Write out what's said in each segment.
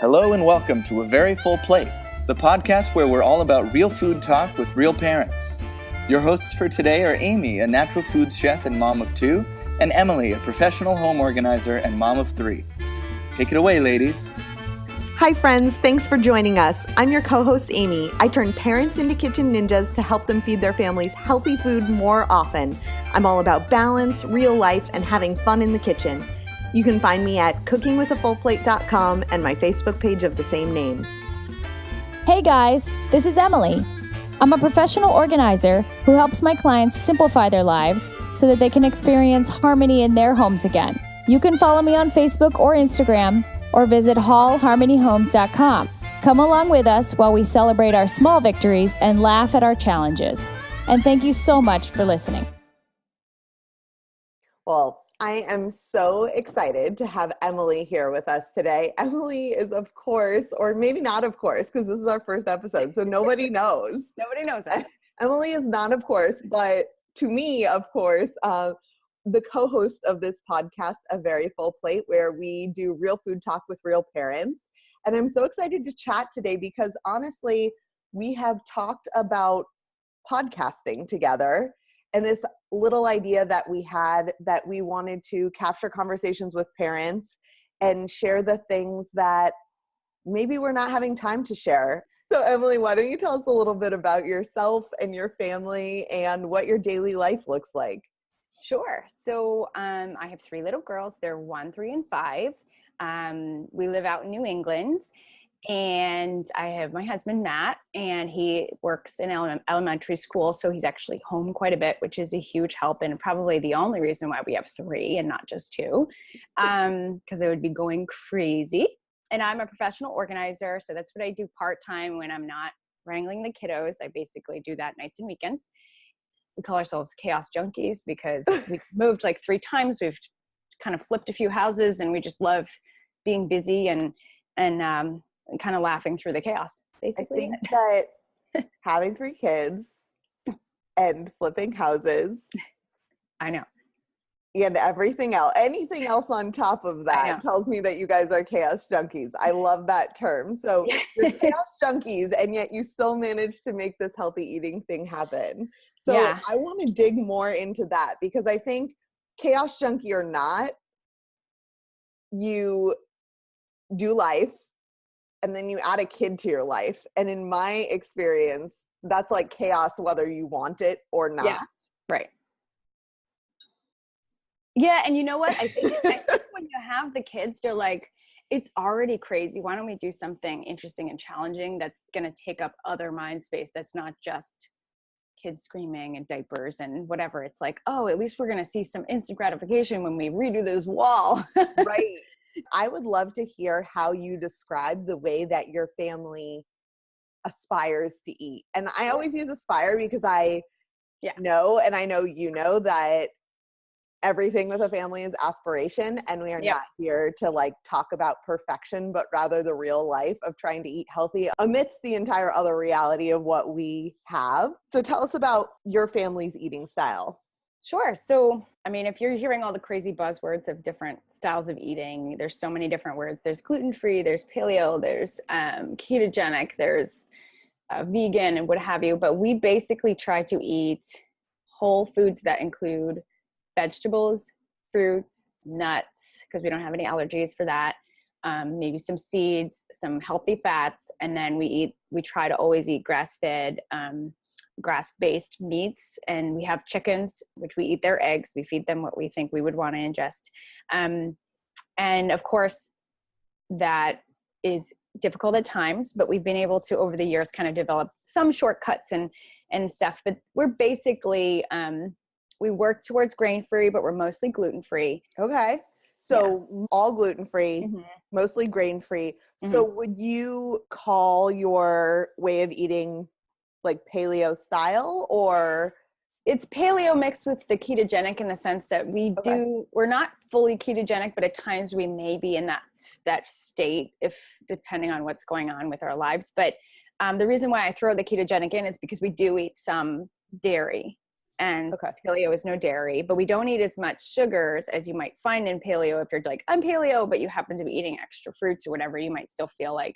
Hello and welcome to A Very Full Plate, the podcast where we're all about real food talk with real parents. Your hosts for today are Amy, a natural foods chef and mom of two, and Emily, a professional home organizer and mom of three. Take it away, ladies. Hi friends, thanks for joining us. I'm your co-host Amy. I turn parents into kitchen ninjas to help them feed their families healthy food more often. I'm all about balance, real life, and having fun in the kitchen. You can find me at cookingwithafullplate.com and my Facebook page of the same name. Hey guys, this is Emily. I'm a professional organizer who helps my clients simplify their lives so that they can experience harmony in their homes again. You can follow me on Facebook or Instagram or visit hallharmonyhomes.com. Come along with us while we celebrate our small victories and laugh at our challenges. And thank you so much for listening. Well, I am so excited to have Emily here with us today. Emily is, of course, or maybe not of course, because this is our first episode, so nobody knows. Nobody knows it. Emily is not of course, but to me, of course, the co-host of this podcast, A Very Full Plate, where we do real food talk with real parents. And I'm so excited to chat today because honestly, we have talked about podcasting together and this little idea that we had that we wanted to capture conversations with parents and share the things that maybe we're not having time to share. So Emily, why don't you tell us a little bit about yourself and your family and what your daily life looks like? Sure. So I have three little girls. They're 1, 3, and 5. We live out in New England. And I have my husband, Matt, and he works in elementary school. So he's actually home quite a bit, which is a huge help. And probably the only reason why we have 3 and not just 2, because it would be going crazy. And I'm a professional organizer. So that's what I do part-time when I'm not wrangling the kiddos. I basically do that nights and weekends. We call ourselves chaos junkies because we've moved like 3 times. We've kind of flipped a few houses and we just love being busy and kind of laughing through the chaos, basically. I think that having 3 kids and flipping houses. I know. And everything else, anything else on top of that tells me that you guys are chaos junkies. I love that term. So you're chaos junkies and yet you still manage to make this healthy eating thing happen. So I want to dig more into that because I think chaos junkie or not, you do life and then you add a kid to your life. And in my experience, that's like chaos, whether you want it or not. Yeah, right. Yeah. And you know what? I think when you have the kids, you're like, it's already crazy. Why don't we do something interesting and challenging that's going to take up other mind space that's not just kids screaming and diapers and whatever. It's like, oh, at least we're going to see some instant gratification when we redo this wall. Right. I would love to hear how you describe the way that your family aspires to eat. And I always use aspire because I know, and I know you know, that everything with a family is aspiration. And we are not here to like talk about perfection, but rather the real life of trying to eat healthy amidst the entire other reality of what we have. So tell us about your family's eating style. Sure. So, I mean, if you're hearing all the crazy buzzwords of different styles of eating, there's so many different words. There's gluten-free, there's paleo, there's ketogenic, there's vegan and what have you. But we basically try to eat whole foods that include vegetables, fruits, nuts, because we don't have any allergies for that. Maybe some seeds, some healthy fats. And then we try to always eat grass-fed, grass-based meats, and we have chickens, which we eat their eggs. We feed them what we think we would want to ingest. And of course, that is difficult at times, but we've been able to, over the years, kind of develop some shortcuts and stuff. But we're basically, we work towards grain-free, but we're mostly gluten-free. Okay. So all gluten-free, mostly grain-free. So would you call your way of eating like paleo style, or? It's paleo mixed with the ketogenic in the sense that we're not fully ketogenic, but at times we may be in that state depending on what's going on with our lives. But the reason why I throw the ketogenic in is because we do eat some dairy and Okay. paleo is no dairy, but we don't eat as much sugars as you might find in paleo. If you're like, I'm paleo, but you happen to be eating extra fruits or whatever, you might still feel like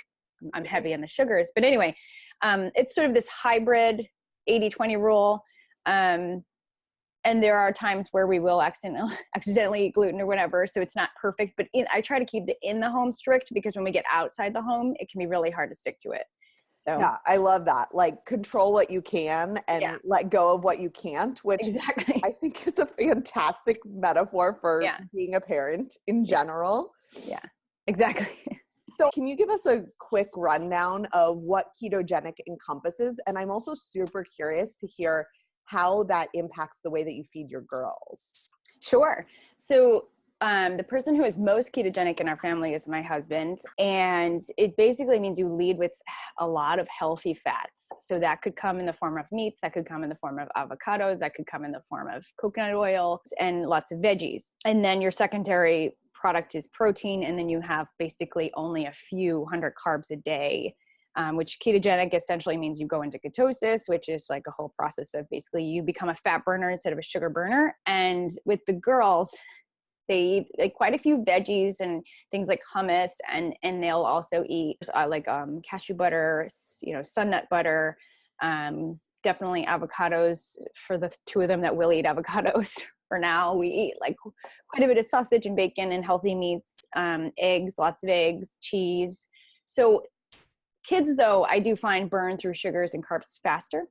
I'm heavy on the sugars. But anyway, it's sort of this hybrid 80-20 rule. And there are times where we will accidentally eat gluten or whatever. So it's not perfect, but I try to keep the in the home strict, because when we get outside the home, it can be really hard to stick to it. So yeah, I love that. Like, control what you can and let go of what you can't, which exactly. I think is a fantastic metaphor for being a parent in general. Yeah, exactly. So can you give us a quick rundown of what ketogenic encompasses? And I'm also super curious to hear how that impacts the way that you feed your girls. Sure. So the person who is most ketogenic in our family is my husband. And it basically means you lead with a lot of healthy fats. So that could come in the form of meats, that could come in the form of avocados, that could come in the form of coconut oil, and lots of veggies. And then your secondary product is protein. And then you have basically only a few hundred carbs a day. Which ketogenic essentially means you go into ketosis, which is like a whole process of basically you become a fat burner instead of a sugar burner. And with the girls, they eat like quite a few veggies and things like hummus, and they'll also eat cashew butter, sun nut butter, definitely avocados. For the two of them that will eat avocados for now, we eat like quite a bit of sausage and bacon and healthy meats, eggs, lots of eggs, cheese. So kids, though, I do find burn through sugars and carbs faster.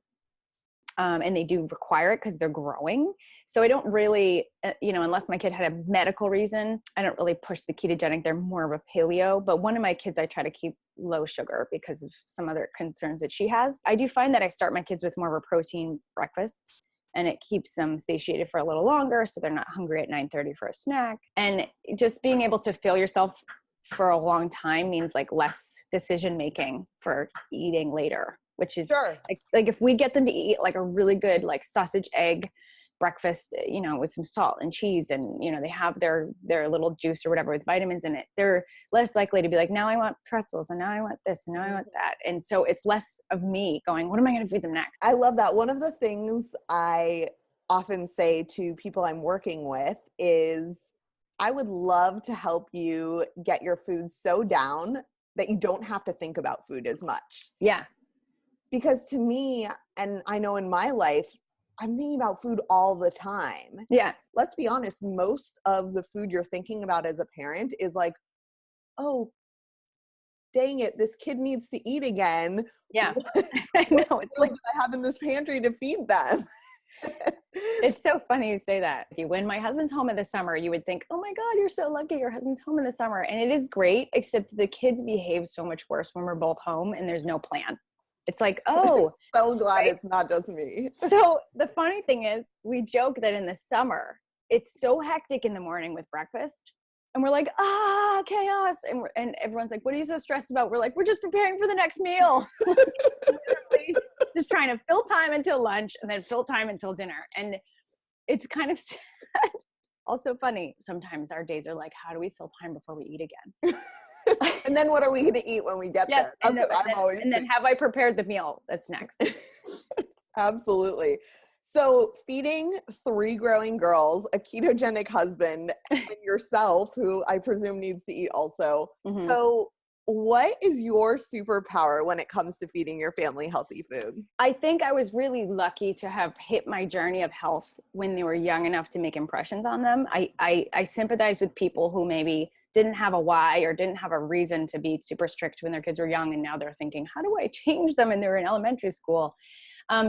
And they do require it because they're growing. So I don't really, unless my kid had a medical reason, I don't really push the ketogenic. They're more of a paleo. But one of my kids, I try to keep low sugar because of some other concerns that she has. I do find that I start my kids with more of a protein breakfast, and it keeps them satiated for a little longer, so they're not hungry at 9:30 for a snack. And just being able to fill yourself for a long time means like less decision making for eating later, which is like if we get them to eat like a really good like sausage egg breakfast, with some salt and cheese, and they have their little juice or whatever with vitamins in it, they're less likely to be like, now I want pretzels, and now I want this, and now I want that. And so it's less of me going, what am I going to feed them next? I love that. One of the things I often say to people I'm working with is, I would love to help you get your food so down that you don't have to think about food as much. Yeah. Because to me, and I know in my life, I'm thinking about food all the time. Yeah. Let's be honest, most of the food you're thinking about as a parent is like, oh, dang it, this kid needs to eat again. Yeah. I know. It's like I have in this pantry to feed them. It's so funny you say that. When my husband's home in the summer, you would think, oh my God, you're so lucky your husband's home in the summer. And it is great, except the kids behave so much worse when we're both home and there's no plan. It's like, oh. So glad it's not just me. So the funny thing is, we joke that in the summer, it's so hectic in the morning with breakfast. And we're like, chaos. And everyone's like, what are you so stressed about? We're like, we're just preparing for the next meal. Literally just trying to fill time until lunch and then fill time until dinner. And it's kind of sad. Also funny. Sometimes our days are like, how do we fill time before we eat again? And then what are we going to eat when we get there? And then have I prepared the meal that's next? Absolutely. So feeding 3 growing girls, a ketogenic husband, and yourself, who I presume needs to eat also. Mm-hmm. So what is your superpower when it comes to feeding your family healthy food? I think I was really lucky to have hit my journey of health when they were young enough to make impressions on them. I sympathize with people who maybe didn't have a why or didn't have a reason to be super strict when their kids were young, and now they're thinking, how do I change them? And they're in elementary school.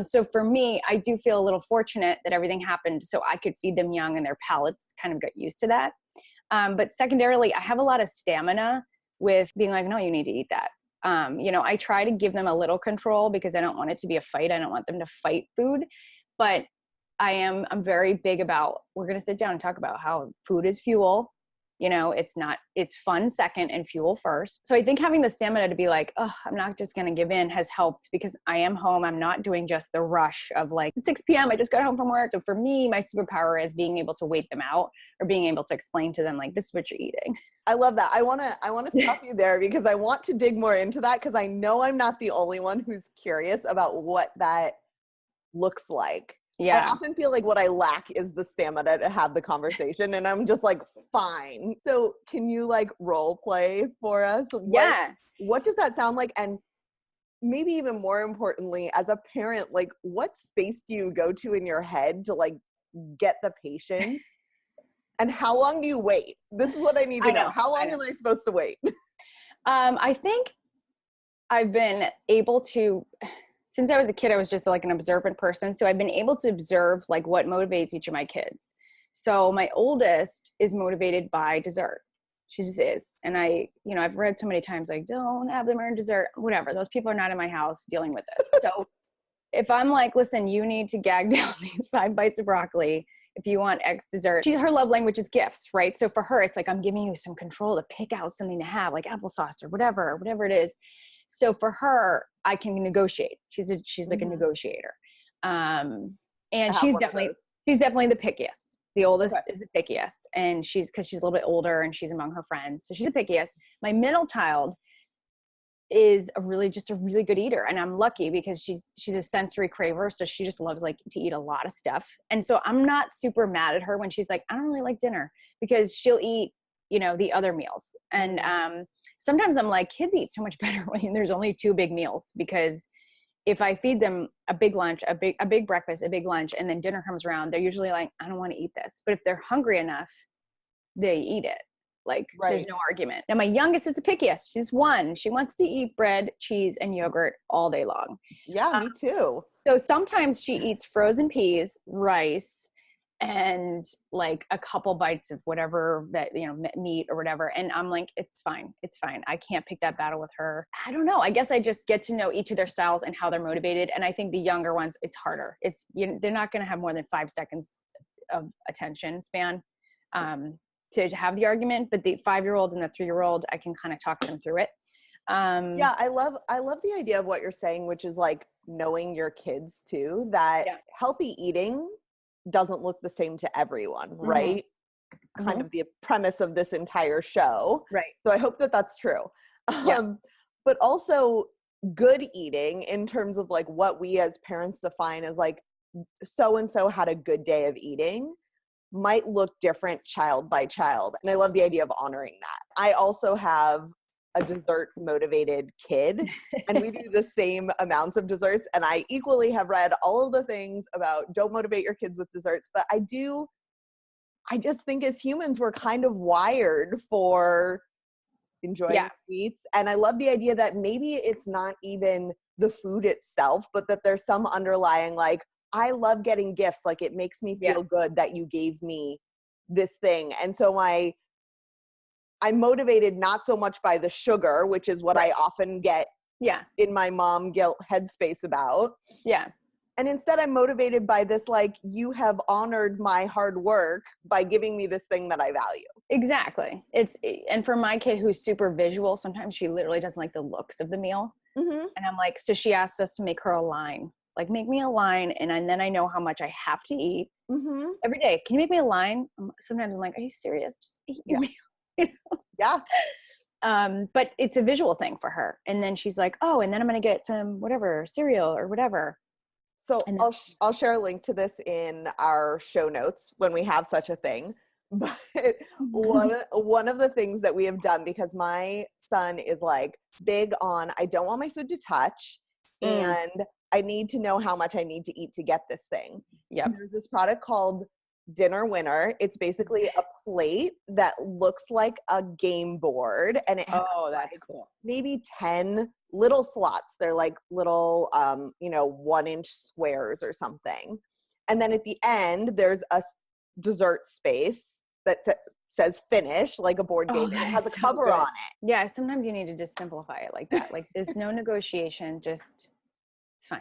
So for me, I do feel a little fortunate that everything happened so I could feed them young and their palates kind of got used to that. But secondarily, I have a lot of stamina with being like, no, you need to eat that. I try to give them a little control because I don't want it to be a fight. I don't want them to fight food, but I'm very big about, we're going to sit down and talk about how food is fuel. It's fun second and fuel first. So I think having the stamina to be like, oh, I'm not just going to give in has helped because I am home. I'm not doing just the rush of like 6 p.m. I just got home from work. So for me, my superpower is being able to wait them out or being able to explain to them, like, this is what you're eating. I love that. I want to stop you there because I want to dig more into that because I know I'm not the only one who's curious about what that looks like. Yeah. I often feel like what I lack is the stamina to have the conversation, and I'm just like, fine. So can you like role play for us? What does that sound like? And maybe even more importantly, as a parent, like what space do you go to in your head to like get the patience? And how long do you wait? This is what I need to know. How long am I supposed to wait? I think I've been able to, since I was a kid, I was just like an observant person. So I've been able to observe like what motivates each of my kids. So my oldest is motivated by dessert. She just is. And I've read so many times, like, don't have them earn dessert, whatever. Those people are not in my house dealing with this. So if I'm like, listen, you need to gag down these 5 bites of broccoli if you want X dessert. Her love language is gifts, right? So for her, it's like, I'm giving you some control to pick out something to have, like applesauce or whatever it is. So for her, I can negotiate. She's like a negotiator. And she's definitely the pickiest. The oldest is the pickiest. And because she's a little bit older and she's among her friends. So she's the pickiest. My middle child is a really good eater, and I'm lucky because she's a sensory craver, so she just loves like to eat a lot of stuff. And so I'm not super mad at her when she's like, I don't really like dinner, because she'll eat the other meals. And sometimes I'm like, kids eat so much better when there's only 2 big meals, because if I feed them a big lunch, a big breakfast, a big lunch, and then dinner comes around, they're usually like, I don't want to eat this. But if they're hungry enough, they eat it. Like, there's no argument. Now, my youngest is the pickiest. She's 1. She wants to eat bread, cheese, and yogurt all day long. Yeah, me too. So sometimes she eats frozen peas, rice, and like a couple bites of whatever that, meat or whatever. And I'm like, it's fine. I can't pick that battle with her. I don't know. I guess I just get to know each of their styles and how they're motivated. And I think the younger ones, it's harder. They're not going to have more than 5 seconds of attention span to have the argument, but the 5-year-old and the 3-year-old, I can kind of talk them through it. Yeah, I love the idea of what you're saying, which is like knowing your kids too, that healthy eating doesn't look the same to everyone, right? Kind of the premise of this entire show. Right. So I hope that that's true. But also good eating in terms of like what we as parents define as like, so-and-so had a good day of eating might look different child by child. And I love the idea of honoring that. I also have a dessert motivated kid and we do the same amounts of desserts. And I equally have read all of the things about don't motivate your kids with desserts, but I just think as humans, we're kind of wired for enjoying sweets. And I love the idea that maybe it's not even the food itself, but that there's some underlying, like, I love getting gifts. Like, it makes me feel good that you gave me this thing. And so I'm motivated not so much by the sugar, which is what I often get in my mom guilt headspace about. Yeah. And instead I'm motivated by this, like, you have honored my hard work by giving me this thing that I value. Exactly. And for my kid who's super visual, sometimes she literally doesn't like the looks of the meal. And I'm like, so she asked us to make her a line. Like, make me a line, and then I know how much I have to eat every day. Can you make me a line? Sometimes I'm like, are you serious? Just eat your meal. Yeah. But it's a visual thing for her. And then she's like, oh, and then I'm going to get some whatever cereal or whatever. So I'll share a link to this in our show notes when we have such a thing. But one of the things that we have done, because my son is like big on, I don't want my food to touch, and I need to know how much I need to eat to get this thing. Yeah. There's this product called Dinner Winner. It's basically a plate that looks like a game board, and it has that's cool. Maybe 10 little slots. They're like little 1-inch squares or something. And then at the end there's a dessert space that says finish, like a board game, and it has a cover on it. Yeah, sometimes you need to just simplify it like that. Like, there's no negotiation, just it's fine.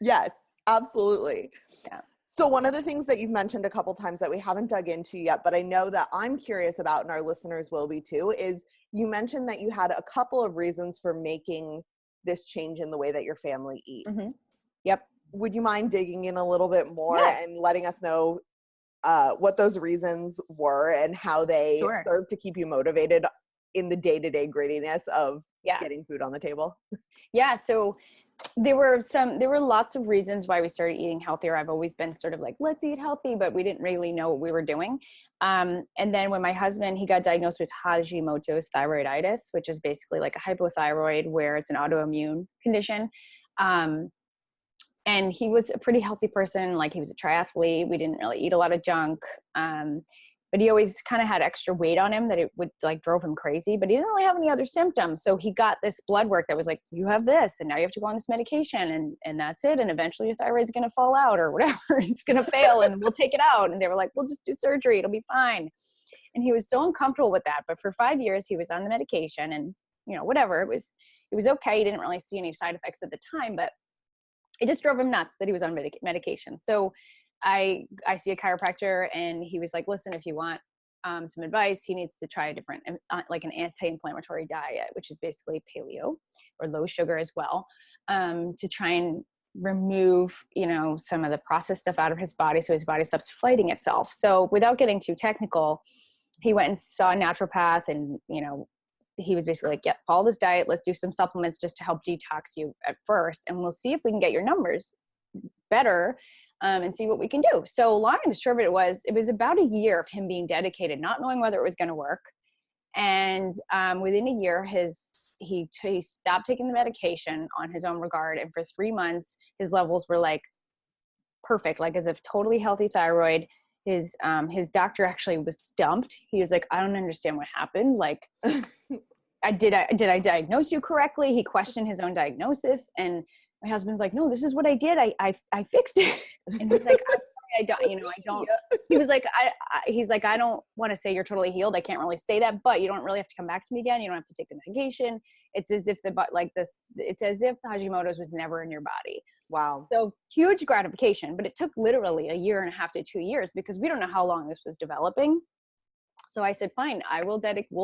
Yes, absolutely. Yeah. So one of the things that you've mentioned a couple times that we haven't dug into yet, but I know that I'm curious about, and our listeners will be too, is you mentioned that you had a couple of reasons for making this change in the way that your family eats. Yep. Would you mind digging in a little bit more and letting us know what those reasons were and how they serve to keep you motivated in the day-to-day grittiness of getting food on the table? Yeah. So there were lots of reasons why we started eating healthier. I've always been sort of like, let's eat healthy, but we didn't really know what we were doing. And then when my husband, he got diagnosed with Hashimoto's thyroiditis, which is basically like a hypothyroid where it's an autoimmune condition. And he was a pretty healthy person. Like, he was a triathlete. We didn't really eat a lot of junk. But he always kind of had extra weight on him that it would like drove him crazy, but he didn't really have any other symptoms. So he got this blood work that was like, you have this, and now you have to go on this medication, and that's it. And eventually your thyroid's going to fall out or whatever. It's going to fail and we'll take it out. And they were like, we'll just do surgery. It'll be fine. And he was so uncomfortable with that. But for 5 years he was on the medication, and whatever, it was okay. He didn't really see any side effects at the time, but it just drove him nuts that he was on medication. So I see a chiropractor, and he was like, listen, if you want some advice, he needs to try a different, like an anti-inflammatory diet, which is basically paleo or low sugar as well, to try and remove, some of the processed stuff out of his body so his body stops fighting itself. So without getting too technical, he went and saw a naturopath, and, he was basically like, yeah, follow this diet. Let's do some supplements just to help detox you at first. And we'll see if we can get your numbers better. And see what we can do. So long and short of it was about a year of him being dedicated, not knowing whether it was going to work. And within a year, he stopped taking the medication on his own regard. And for 3 months, his levels were like perfect, like as if totally healthy thyroid. His doctor actually was stumped. He was like, I don't understand what happened. Like, did I diagnose you correctly? He questioned his own diagnosis, and my husband's like, no, this is what I did. I fixed it. And he's like, I'm sorry, I don't. He was like, he's like, I don't want to say you're totally healed. I can't really say that, but you don't really have to come back to me again. You don't have to take the medication. It's as if it's as if Hashimoto's was never in your body. Wow. So huge gratification, but it took literally a year and a half to 2 years because we don't know how long this was developing. So I said, fine, we'll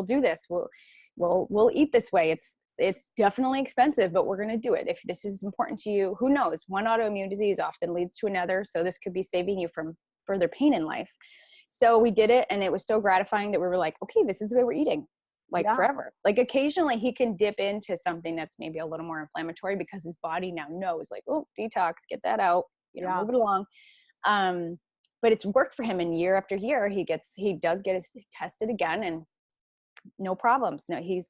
do this. We'll eat this way. It's definitely expensive, but we're going to do it. If this is important to you, who knows? One autoimmune disease often leads to another. So this could be saving you from further pain in life. So we did it, and it was so gratifying that we were like, okay, this is the way we're eating, forever. Like occasionally he can dip into something that's maybe a little more inflammatory because his body now knows, like, oh, detox, get that out, move it along. But it's worked for him, and year after year, he does get tested again, and no problems. No, he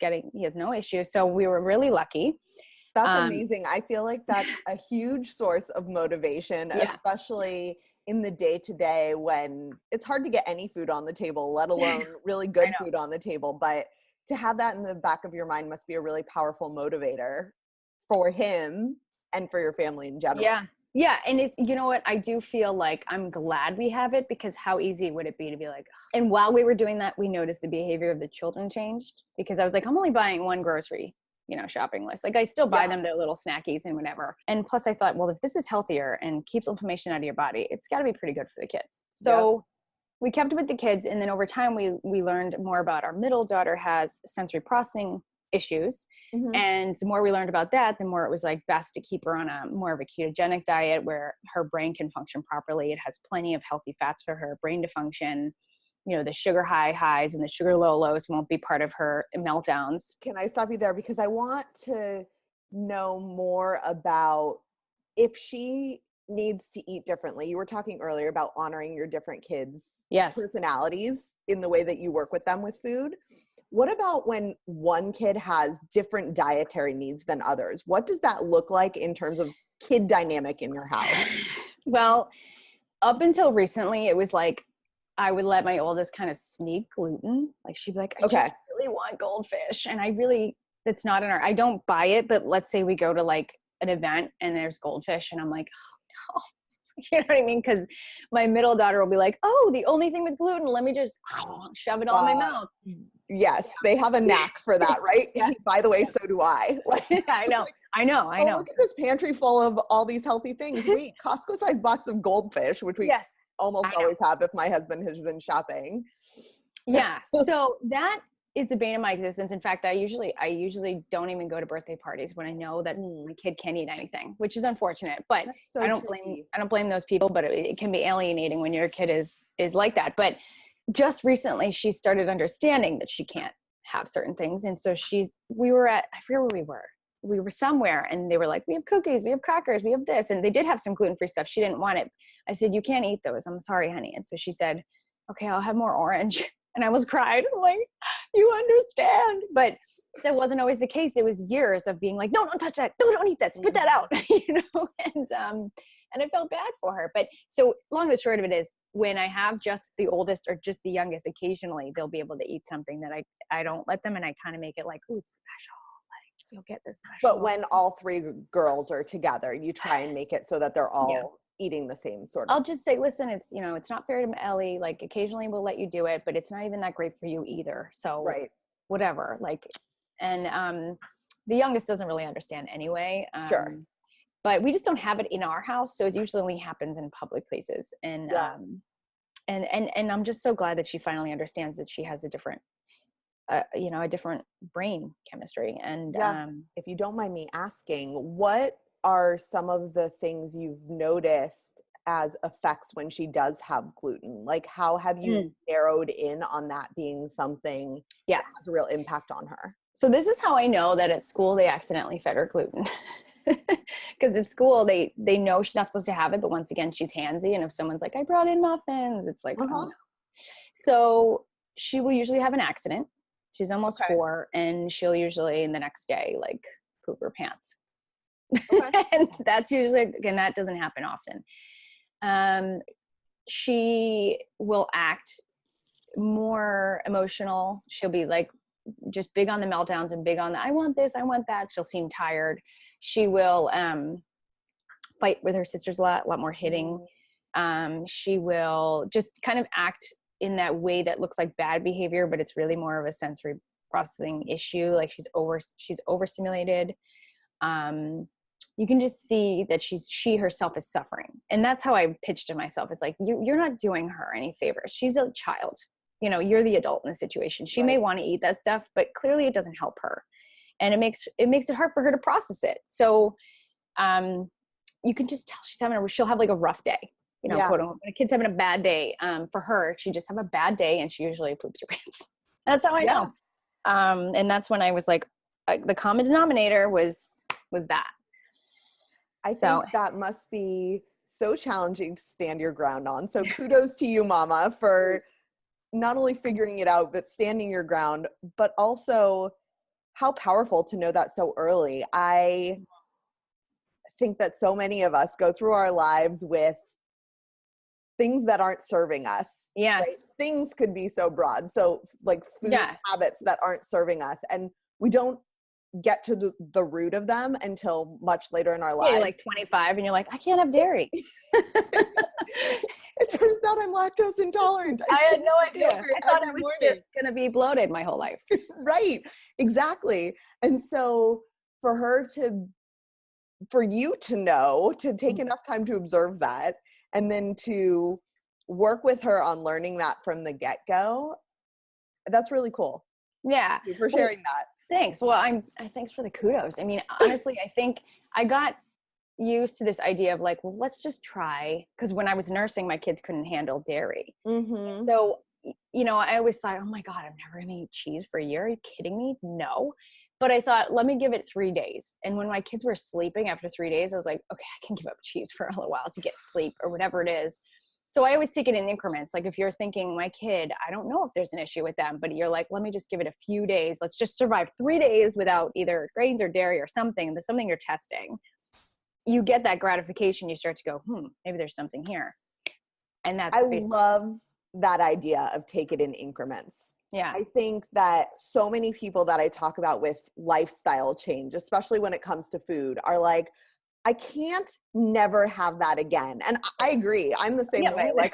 has no issues. So we were really lucky. That's amazing. I feel like that's a huge source of motivation, especially in the day to day when it's hard to get any food on the table, let alone really good food on the table. But to have that in the back of your mind must be a really powerful motivator for him and for your family in general. Yeah. Yeah. And you know what? I do feel like I'm glad we have it, because how easy would it be to be like, and while we were doing that, we noticed the behavior of the children changed, because I was like, I'm only buying one grocery, shopping list. Like I still buy them their little snackies and whatever. And plus I thought, well, if this is healthier and keeps inflammation out of your body, it's gotta be pretty good for the kids. So we kept it with the kids. And then over time we learned more about our middle daughter has sensory processing issues. Mm-hmm. And the more we learned about that, the more it was like best to keep her on a more of a ketogenic diet where her brain can function properly. It has plenty of healthy fats for her brain to function. The sugar highs and the sugar lows won't be part of her meltdowns. Can I stop you there? Because I want to know more about if she needs to eat differently. You were talking earlier about honoring your different kids' personalities in the way that you work with them with food. What about when one kid has different dietary needs than others? What does that look like in terms of kid dynamic in your house? Well, up until recently, it was like I would let my oldest kind of sneak gluten. Like she'd be like, I just really want goldfish. And it's not in I don't buy it, but let's say we go to like an event and there's goldfish and I'm like, oh no. You know what I mean? Because my middle daughter will be like, oh, the only thing with gluten, let me just shove it all in my mouth. Yes, they have a knack for that, right? By the way, so do I. I know. Oh, look at this pantry full of all these healthy things. Wait, Costco-sized box of goldfish, which we almost always have if my husband has been shopping. Yeah, so that is the bane of my existence. In fact, I usually don't even go to birthday parties when I know that my kid can't eat anything, which is unfortunate. But I don't blame those people. But it can be alienating when your kid is like that. But just recently, she started understanding that she can't have certain things, and so we were at, I forget where we were. we were somewhere and they were like, we have cookies, we have crackers, we have this. And they did have some gluten-free stuff. She didn't want it. I said, you can't eat those. I'm sorry, honey. And so she said, okay, I'll have more orange. And I was crying. I'm like, you understand. But that wasn't always the case. It was years of being like, no, don't touch that. No, don't eat that. Spit that out. And I felt bad for her. But so long and short of it is, when I have just the oldest or just the youngest, occasionally they'll be able to eat something that I don't let them, and I kind of make it like, oh, it's special. Like, you'll get this special. But when all three girls are together, you try and make it so that they're all eating the same sort of. I'll just say, listen, it's, it's not fair to Ellie. Like, occasionally we'll let you do it, but it's not even that great for you either. So whatever, like, and the youngest doesn't really understand anyway. Sure. But we just don't have it in our house. So it usually only happens in public places. And, and I'm just so glad that she finally understands that she has a different, a different brain chemistry. And if you don't mind me asking, what are some of the things you've noticed as effects when she does have gluten? Like, how have you narrowed in on that being something that has a real impact on her? So this is how I know that at school they accidentally fed her gluten. Because at school they know she's not supposed to have it, but once again she's handsy, and if someone's like, I brought in muffins, it's like, oh no. So she will usually have an accident. She's almost 4, and she'll usually the next day like poop her pants. And that's usually, again, that doesn't happen often. She will act more emotional. She'll be like just big on the meltdowns and big on the, I want this, I want that. She'll seem tired. She will fight with her sisters a lot more hitting. She will just kind of act in that way that looks like bad behavior, but it's really more of a sensory processing issue. Like she's overstimulated. You can just see that she herself is suffering. And that's how I pitched to myself, is like, you're not doing her any favors. She's a child. You're the adult in the situation. She may want to eat that stuff, but clearly it doesn't help her. And it makes it hard for her to process it. So you can just tell she'll have like a rough day, quote unquote. When a kid's having a bad day, for her, she just have a bad day and she usually poops her pants. That's how I know. And that's when I was like, the common denominator was that. I think that must be so challenging to stand your ground on. So kudos to you, Mama, for not only figuring it out, but standing your ground, but also how powerful to know that so early. I think that so many of us go through our lives with things that aren't serving us. Yes. Right? Things could be so broad. So like food habits that aren't serving us. And we don't get to the root of them until much later in our lives. You're like 25 and you're like, I can't have dairy. It turns out I'm lactose intolerant. I had no idea. I thought I was just going to be bloated my whole life. Right. Exactly. And so for you to know, to take enough time to observe that, and then to work with her on learning that from the get-go, that's really cool. Yeah. Thank you for sharing that. Thanks. Well, thanks for the kudos. I mean, honestly, I think I got used to this idea of like, well, let's just try. Because when I was nursing, my kids couldn't handle dairy. Mm-hmm. So, I always thought, oh my God, I'm never going to eat cheese for a year. Are you kidding me? No. But I thought, let me give it 3 days. And when my kids were sleeping after 3 days, I was like, okay, I can give up cheese for a little while to get sleep or whatever it is. So I always take it in increments. Like if you're thinking, my kid, I don't know if there's an issue with them, but you're like, let me just give it a few days. Let's just survive 3 days without either grains or dairy or something. There's something you're testing. You get that gratification. You start to go, maybe there's something here. And that's I love that idea of take it in increments. Yeah. I think that so many people that I talk about with lifestyle change, especially when it comes to food, are like, I can't never have that again. And I agree. I'm the same way. Like,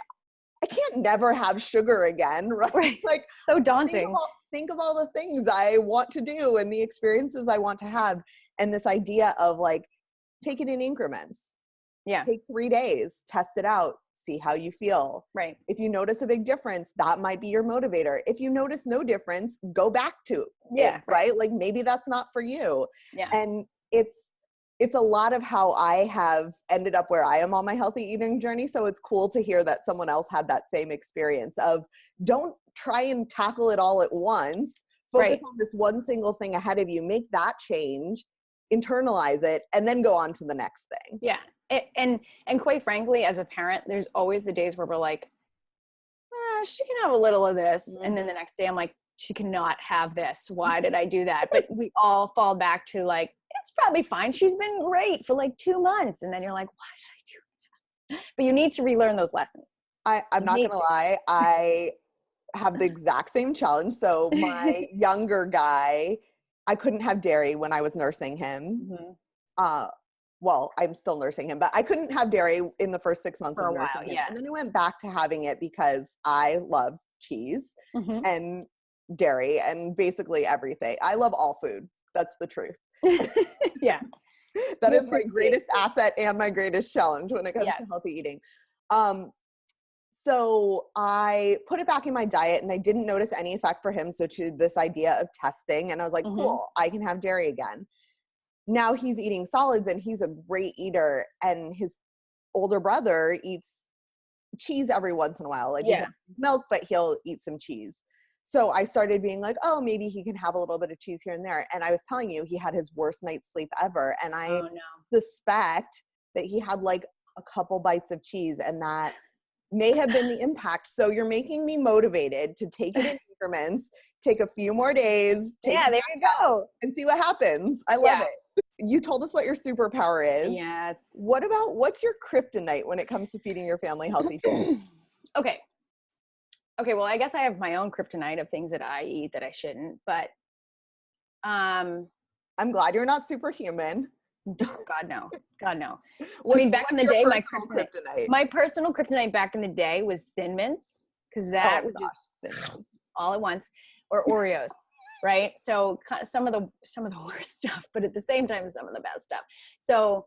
I can't never have sugar again, right? Like, so daunting. Think of all the things I want to do and the experiences I want to have. And this idea of like, take it in increments. Yeah. Take 3 days, test it out, see how you feel. Right. If you notice a big difference, that might be your motivator. If you notice no difference, go back to it, right? Like maybe that's not for you. Yeah. And it's a lot of how I have ended up where I am on my healthy eating journey. So it's cool to hear that someone else had that same experience of don't try and tackle it all at once. Focus on this one single thing ahead of you. Make that change. internalize it, and then go on to the next thing. Yeah. And quite frankly, as a parent, there's always the days where we're like, she can have a little of this. Mm-hmm. And then the next day I'm like, she cannot have this. Why did I do that? But we all fall back to like, it's probably fine. She's been great for like 2 months. And then you're like, why did I do that? But you need to relearn those lessons. I'm not going to lie. I have the exact same challenge. So my younger guy, I couldn't have dairy when I was nursing him. Mm-hmm. Well, I'm still nursing him, but I couldn't have dairy in the first 6 months For of a nursing while, him. yeah. And then I went back to having it because I love cheese and dairy and basically everything. I love all food. That's the truth. Yeah. That is my greatest asset and my greatest challenge when it comes Yes. to healthy eating. So I put it back in my diet and I didn't notice any effect for him. So to this idea of testing, and I was like, cool, I can have dairy again. Now he's eating solids and he's a great eater, and his older brother eats cheese every once in a while. Like, he won't drink milk, but he'll eat some cheese. So I started being like, oh, maybe he can have a little bit of cheese here and there. And I was telling you, he had his worst night's sleep ever. And I suspect that he had like a couple bites of cheese, and that may have been the impact. So you're making me motivated to take it in increments, take a few more days, there you go, and see what happens. I love it. You told us what your superpower is. Yes. What's your kryptonite when it comes to feeding your family healthy food? Okay, well, I guess I have my own kryptonite of things that I eat that I shouldn't, but I'm glad you're not superhuman. God no. I mean, back in the day, my personal kryptonite back in the day was Thin Mints, because that was just all at once, or Oreos. Right. So some of the worst stuff, but at the same time, some of the best stuff. So,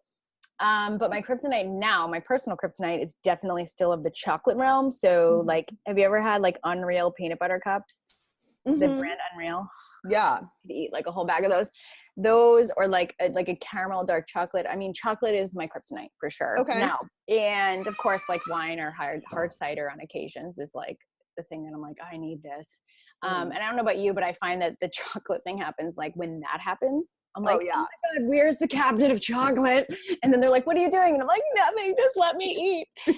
but my kryptonite now, my personal kryptonite is definitely still of the chocolate realm. So like, have you ever had like Unreal peanut butter cups? The brand Unreal. Yeah. You could eat like a whole bag of those, or like a caramel dark chocolate. I mean, chocolate is my kryptonite for sure. Okay. Now, and of course, like wine or hard cider on occasions is like the thing that I'm like, I need this. And I don't know about you, but I find that the chocolate thing happens like when that happens. I'm like, oh my God, where's the cabinet of chocolate? And then they're like, what are you doing? And I'm like, nothing, just let me eat.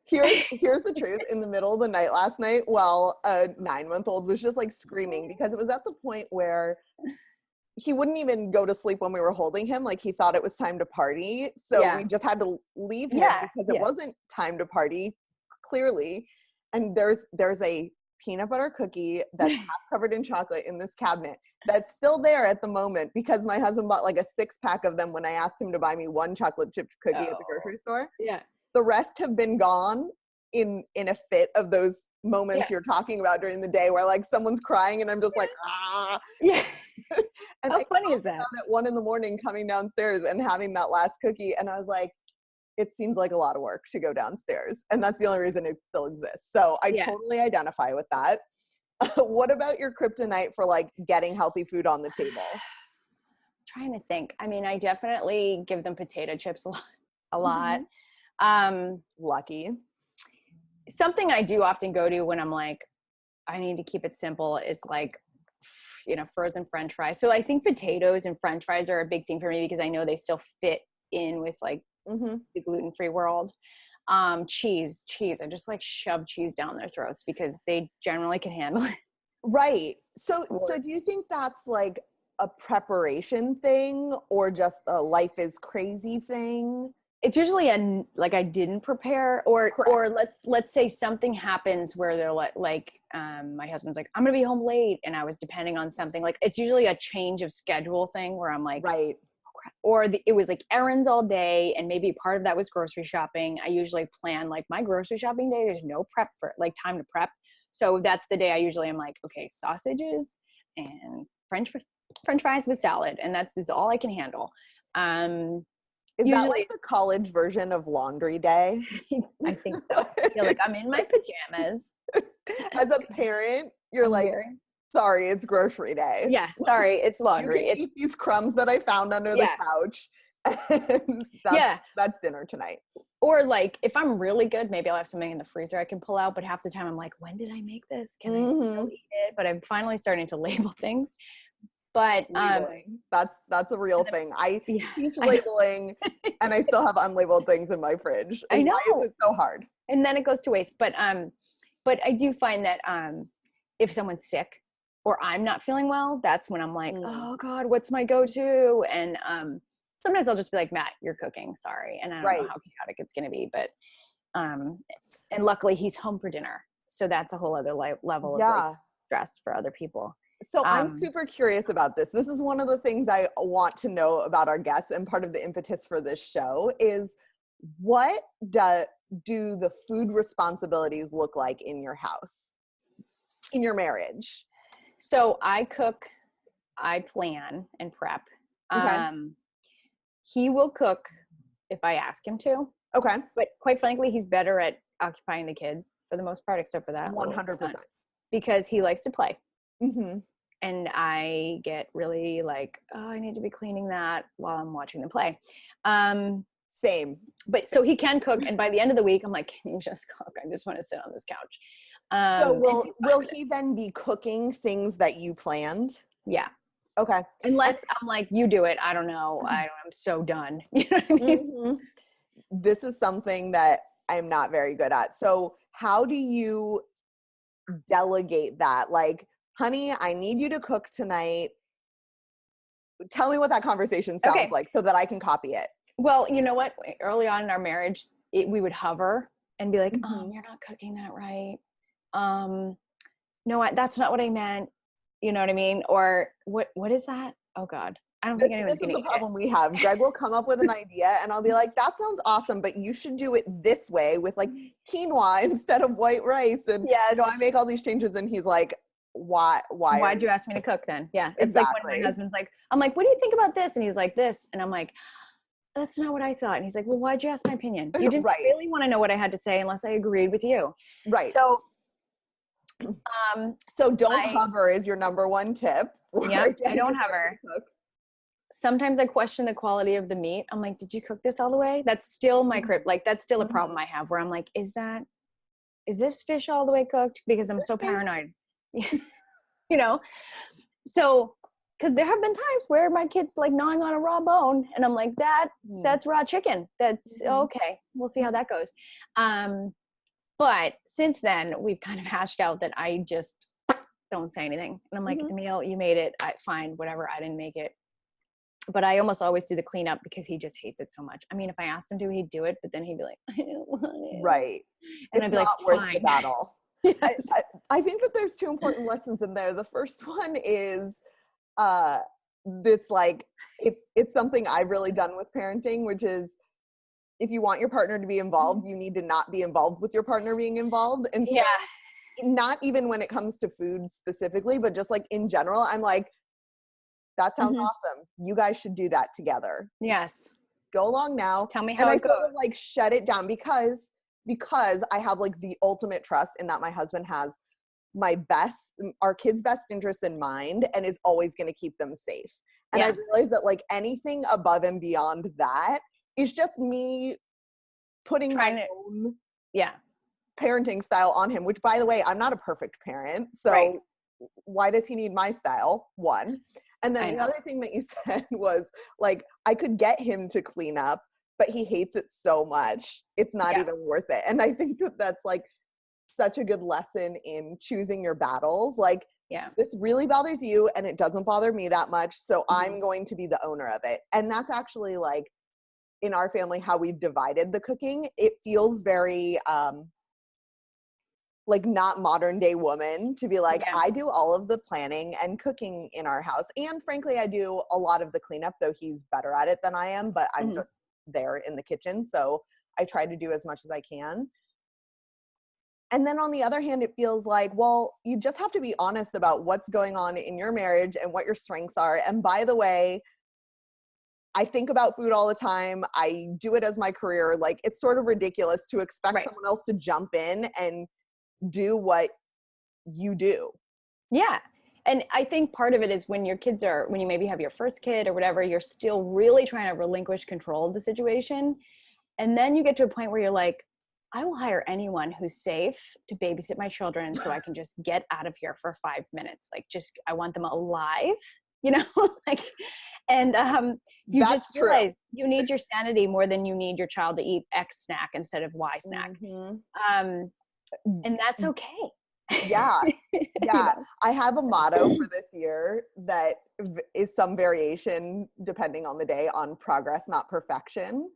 Here's the truth. In the middle of the night last night, while a 9-month-old was just like screaming, because it was at the point where he wouldn't even go to sleep when we were holding him. Like, he thought it was time to party. So we just had to leave him because it wasn't time to party, clearly. And there's a peanut butter cookie that's half covered in chocolate in this cabinet that's still there at the moment, because my husband bought like a 6-pack of them when I asked him to buy me one chocolate chip cookie at the grocery store. Yeah. The rest have been gone in a fit of those moments you're talking about during the day where like someone's crying and I'm just like, ah. Yeah. And how funny is that? At 1 a.m. coming downstairs and having that last cookie, and I was like, it seems like a lot of work to go downstairs. And that's the only reason it still exists. So I totally identify with that. What about your kryptonite for like getting healthy food on the table? Trying to think. I mean, I definitely give them potato chips a lot. Lucky. Something I do often go to when I'm like, I need to keep it simple is like, frozen French fries. So I think potatoes and French fries are a big thing for me because I know they still fit in with like the gluten-free world. Cheese. I just like shove cheese down their throats because they generally can handle it. Right. So do you think that's like a preparation thing or just a life is crazy thing? It's usually I didn't prepare, or let's say something happens where they're like my husband's like, I'm gonna be home late, and I was depending on something. Like, it's usually a change of schedule thing where I'm like, right. Or it was like errands all day, and maybe part of that was grocery shopping. I usually plan like my grocery shopping day. There's no prep for like time to prep, so that's the day I usually am like, okay, sausages and French fries with salad, and this is all I can handle. Is usually, that like the college version of laundry day? I think so. I feel like I'm in my pajamas. As a parent, you're like, sorry, it's grocery day. Yeah, sorry, it's laundry. You can eat these crumbs that I found under the couch. And that's dinner tonight. Or like, if I'm really good, maybe I'll have something in the freezer I can pull out. But half the time I'm like, when did I make this? Can I still eat it? But I'm finally starting to label things. But Labeling. That's a real thing. I yeah, teach labeling and I still have unlabeled things in my fridge. I know. Why is it so hard? And then it goes to waste. But I do find that if someone's sick or I'm not feeling well, that's when I'm like, oh God, what's my go-to? And sometimes I'll just be like, Matt, you're cooking. Sorry. And I don't know how chaotic it's going to be, but and luckily he's home for dinner. So that's a whole other level of like stress for other people. So I'm super curious about this. This is one of the things I want to know about our guests, and part of the impetus for this show is, what do the food responsibilities look like in your house, in your marriage? So I cook, I plan and prep. Okay. He will cook if I ask him to. Okay. But quite frankly, he's better at occupying the kids for the most part, except for that. 100%. Because he likes to play. Mm-hmm. And I get really like, oh, I need to be cleaning that while I'm watching them play. Same. But so he can cook. And by the end of the week, I'm like, can you just cook? I just want to sit on this couch. So will he then be cooking things that you planned? Yeah. Okay. Unless I'm like, you do it. I don't know. I'm so done. You know what I mean? Mm-hmm. This is something that I'm not very good at. So how do you delegate that? Like, honey, I need you to cook tonight. Tell me what that conversation sounds like so that I can copy it. Well, you know what? Early on in our marriage, we would hover and be like, you're not cooking that right. No, that's not what I meant. You know what I mean? Or what is that? Oh God. I don't think anyone's going to eat it. This is the problem we have. Greg will come up with an idea and I'll be like, that sounds awesome, but you should do it this way with like quinoa instead of white rice. And I make all these changes and he's like, why'd you ask me to cook then? Yeah. It's exactly. like when my husband's like, I'm like, what do you think about this? And he's like, this. And I'm like, that's not what I thought. And he's like, well, why'd you ask my opinion? You didn't really want to know what I had to say unless I agreed with you. Right. So don't hover is your number one tip. Yeah, I don't hover. Sometimes I question the quality of the meat. I'm like, did you cook this all the way? That's still my that's still a problem I have where I'm like, is this fish all the way cooked? Because I'm so paranoid, you know? So, cause there have been times where my kid's like gnawing on a raw bone and I'm like, Dad, that's raw chicken. That's okay. We'll see how that goes. But since then we've kind of hashed out that I just don't say anything. And I'm like, Emil, you made it. Fine, whatever. I didn't make it. But I almost always do the cleanup because he just hates it so much. I mean, if I asked him to, he'd do it, but then he'd be like, I don't want it. Right. And I'd be like, worth the battle. Yes. I think that there's two important lessons in there. The first one is this, like, it's something I've really done with parenting, which is if you want your partner to be involved, you need to not be involved with your partner being involved. And so, not even when it comes to food specifically, but just like in general, I'm like, that sounds awesome. You guys should do that together. Yes. Go along now. Tell me how it goes. Sort of like shut it down because I have like the ultimate trust in that my husband has our kids' best interests in mind and is always going to keep them safe. And I realized that like anything above and beyond that is just me putting my own parenting style on him, which by the way, I'm not a perfect parent. So why does he need my style? One. And then the other thing that you said was like, I could get him to clean up, but he hates it so much. It's not even worth it. And I think that that's like such a good lesson in choosing your battles. Like, this really bothers you and it doesn't bother me that much. So I'm going to be the owner of it. And that's actually like in our family, how we've divided the cooking. It feels very, like not modern day woman to be like, I do all of the planning and cooking in our house. And frankly, I do a lot of the cleanup, though he's better at it than I am, but I'm just there in the kitchen. So I try to do as much as I can. And then on the other hand, it feels like, well, you just have to be honest about what's going on in your marriage and what your strengths are. And by the way, I think about food all the time. I do it as my career. Like, it's sort of ridiculous to expect someone else to jump in and do what you do. Yeah. And I think part of it is when you maybe have your first kid or whatever, you're still really trying to relinquish control of the situation. And then you get to a point where you're like, I will hire anyone who's safe to babysit my children so I can just get out of here for 5 minutes. Like, I want them alive you know, like, and you That's just true. realize you need your sanity more than you need your child to eat X snack instead of Y snack. And that's okay. Yeah. You Yeah. know? I have a motto for this year that is some variation depending on the day on progress, not perfection.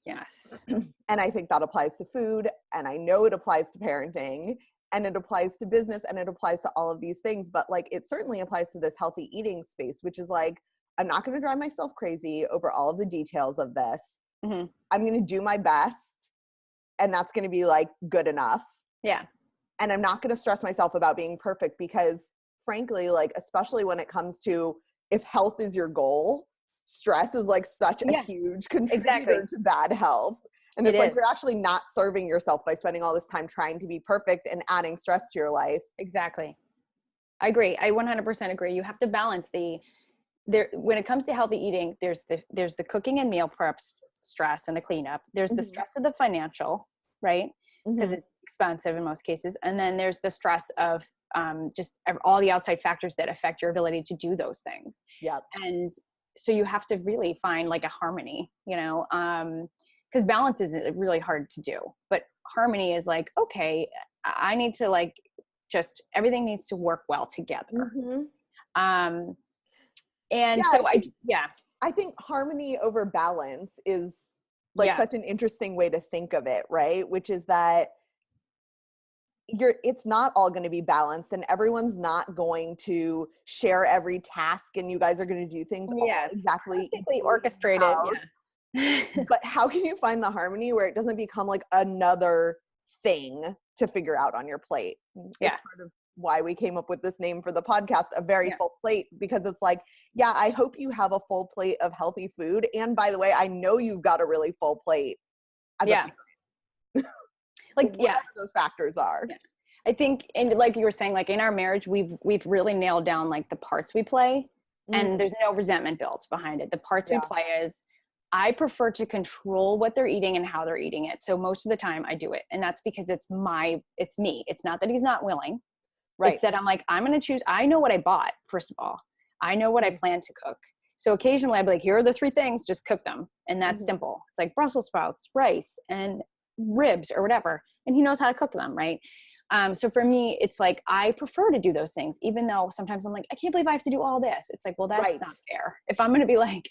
Yes. And I think that applies to food, and I know it applies to parenting, and it applies to business, and it applies to all of these things. But like, it certainly applies to this healthy eating space, which is like, I'm not going to drive myself crazy over all of the details of this. Mm-hmm. I'm going to do my best, and that's going to be like good enough. Yeah. And I'm not going to stress myself about being perfect, because frankly, like, especially when it comes to if health is your goal, stress is like such a huge contributor to bad health. And it's like, you're actually not serving yourself by spending all this time trying to be perfect and adding stress to your life. Exactly. I agree. I 100% agree. You have to balance when it comes to healthy eating, there's the cooking and meal prep stress and the cleanup. There's the stress of the financial, right? Because it's expensive in most cases. And then there's the stress of just all the outside factors that affect your ability to do those things. Yeah. And so you have to really find like a harmony, you know, because balance is really hard to do, but harmony is like, okay, I need to like, just everything needs to work well together. I think harmony over balance is like such an interesting way to think of it, right? Which is that it's not all going to be balanced, and everyone's not going to share every task, and you guys are going to do things all exactly orchestrated. But how can you find the harmony where it doesn't become like another thing to figure out on your plate? It's part of why we came up with this name for the podcast, A Very Full Plate, because it's like, I hope you have a full plate of healthy food. And by the way, I know you've got a really full plate as a parent. Like, whatever those factors are. Yeah. I think, and like you were saying, like in our marriage, we've really nailed down like the parts we play, and there's no resentment built behind it. The parts we play is, I prefer to control what they're eating and how they're eating it. So most of the time I do it. And that's because it's me. It's not that he's not willing. Right. It's that I'm like, I'm going to choose. I know what I bought, first of all. I know what I plan to cook. So occasionally I'd be like, here are the 3 things, just cook them. And that's simple. It's like Brussels sprouts, rice, and ribs or whatever. And he knows how to cook them, right? So for me, it's like, I prefer to do those things, even though sometimes I'm like, I can't believe I have to do all this. It's like, well, that's not fair. If I'm going to be like,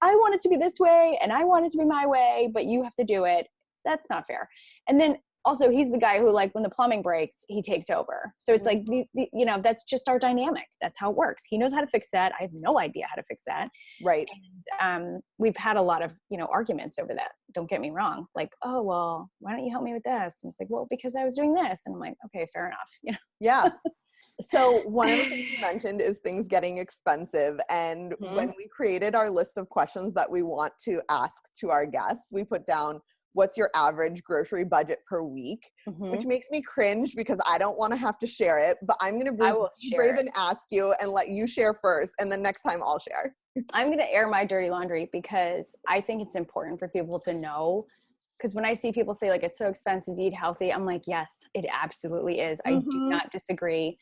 I want it to be this way and I want it to be my way, but you have to do it, that's not fair. And then also, he's the guy who, like, when the plumbing breaks, he takes over. So it's like, you know, that's just our dynamic. That's how it works. He knows how to fix that. I have no idea how to fix that. Right. And we've had a lot of, you know, arguments over that. Don't get me wrong. Like, oh, well, why don't you help me with this? And it's like, well, because I was doing this. And I'm like, okay, fair enough. You know? Yeah. So one of the things you mentioned is things getting expensive. And when we created our list of questions that we want to ask to our guests, we put down, what's your average grocery budget per week? Which makes me cringe because I don't want to have to share it, but I'm going to be brave and ask you and let you share first. And then next time I'll share. I'm going to air my dirty laundry because I think it's important for people to know. Because when I see people say like, it's so expensive to eat healthy, I'm like, yes, it absolutely is. I do not disagree.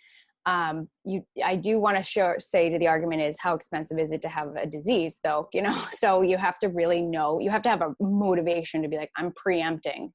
I do want to say to the argument is, how expensive is it to have a disease though, you know? So you have to really know, you have to have a motivation to be like, I'm preempting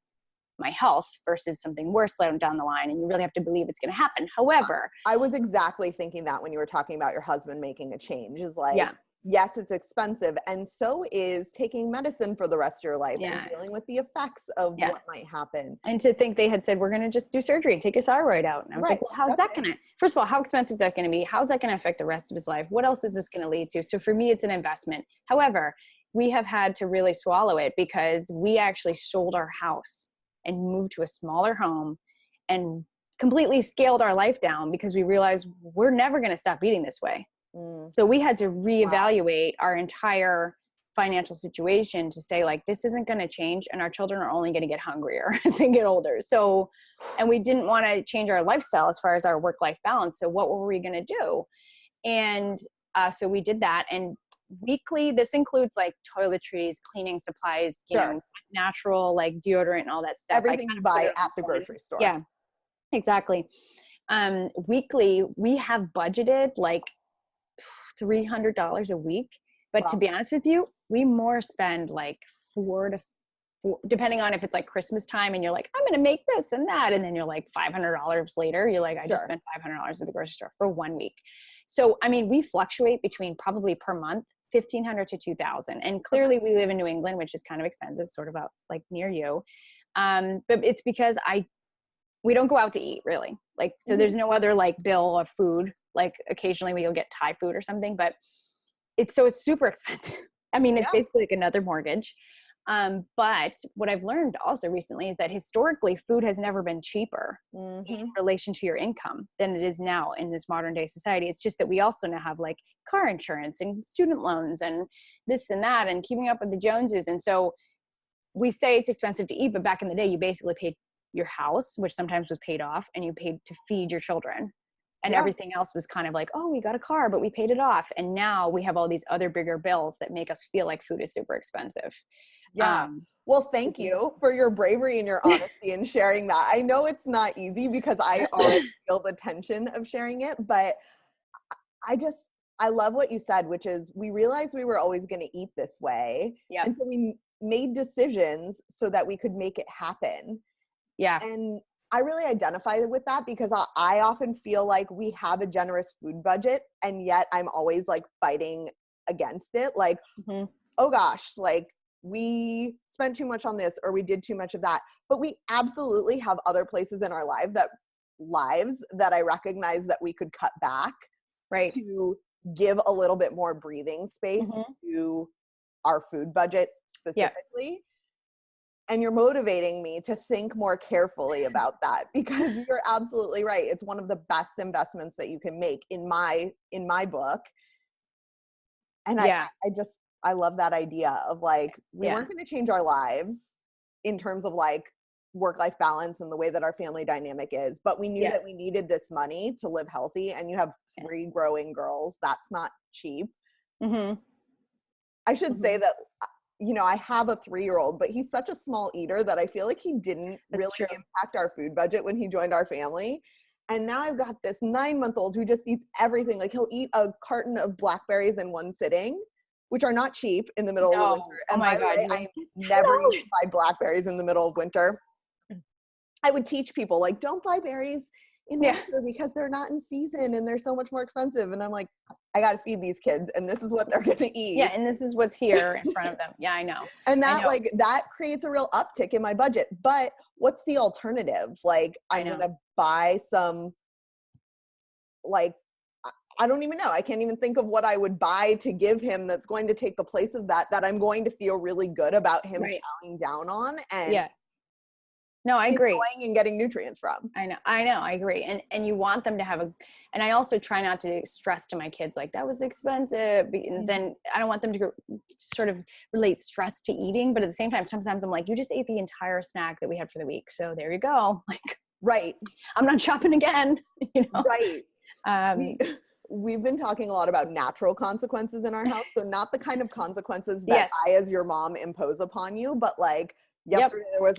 my health versus something worse down the line. And you really have to believe it's going to happen. However, I was exactly thinking that when you were talking about your husband making a change, is like, yes, it's expensive. And so is taking medicine for the rest of your life and dealing with the effects of what might happen. And to think they had said, we're going to just do surgery and take your thyroid out. And I was like, well, how's that going to, first of all, how expensive is that going to be? How's that going to affect the rest of his life? What else is this going to lead to? So for me, it's an investment. However, we have had to really swallow it because we actually sold our house and moved to a smaller home and completely scaled our life down because we realized we're never going to stop eating this way. So we had to reevaluate our entire financial situation to say like, this isn't going to change and our children are only going to get hungrier as they get older. So, and we didn't want to change our lifestyle as far as our work-life balance. So what were we going to do? And so we did that. And weekly, this includes like toiletries, cleaning supplies, you know, natural like deodorant and all that stuff. Everything you buy at the grocery store. Yeah, exactly. Weekly, we have budgeted like $300 a week. But Wow. to be honest with you, we more spend like four, depending on if it's like Christmas time and you're like, I'm going to make this and that. And then you're like $500 later, you're like, I just spent $500 at the grocery store for 1 week. So, I mean, we fluctuate between probably per month, $1,500 to $2,000. And clearly we live in New England, which is kind of expensive, sort of out like near you. But it's because we don't go out to eat really. Like, so there's no other like bill of food. Like occasionally we'll get Thai food or something, but it's super expensive. I mean, it's basically like another mortgage. But what I've learned also recently is that historically food has never been cheaper in relation to your income than it is now in this modern day society. It's just that we also now have like car insurance and student loans and this and that and keeping up with the Joneses. And so we say it's expensive to eat, but back in the day, you basically paid your house, which sometimes was paid off, and you paid to feed your children. And everything else was kind of like, oh, we got a car, but we paid it off. And now we have all these other bigger bills that make us feel like food is super expensive. Yeah. Well, thank you for your bravery and your honesty in sharing that. I know it's not easy because I already feel the tension of sharing it, but I love what you said, which is we realized we were always going to eat this way. Yeah. And so we made decisions so that we could make it happen. Yeah. And I really identify with that because I often feel like we have a generous food budget and yet I'm always like fighting against it. Like, oh gosh, like we spent too much on this or we did too much of that. But we absolutely have other places in our lives that I recognize that we could cut back to give a little bit more breathing space to our food budget specifically. And you're motivating me to think more carefully about that because you're absolutely right. It's one of the best investments that you can make in my book. And I love that idea of like, we weren't going to change our lives in terms of like work-life balance and the way that our family dynamic is, but we knew that we needed this money to live healthy. And you have 3 growing girls. That's not cheap. I should say that, you know, I have a 3-year-old, but he's such a small eater that I feel like he didn't really impact our food budget when he joined our family. And now I've got this 9-month-old who just eats everything. Like he'll eat a carton of blackberries in one sitting, which are not cheap in the middle of the winter. And by the way, I never used to buy blackberries in the middle of winter. I would teach people like, don't buy berries in winter because they're not in season and they're so much more expensive. And I'm like, I got to feed these kids and this is what they're going to eat. Yeah. And this is what's here in front of them. Yeah, I know. And that that creates a real uptick in my budget. But what's the alternative? Like I'm going to buy some, like, I don't even know. I can't even think of what I would buy to give him that's going to take the place of that I'm going to feel really good about him chowing down on. And no, I agree. Enjoying and getting nutrients from. I know, I agree. And you want them to have and I also try not to stress to my kids, like that was expensive. And then I don't want them to sort of relate stress to eating. But at the same time, sometimes I'm like, you just ate the entire snack that we had for the week. So there you go. Like, I'm not shopping again, you know? Right. We've been talking a lot about natural consequences in our house. So not the kind of consequences that I, as your mom, impose upon you, but like yesterday there was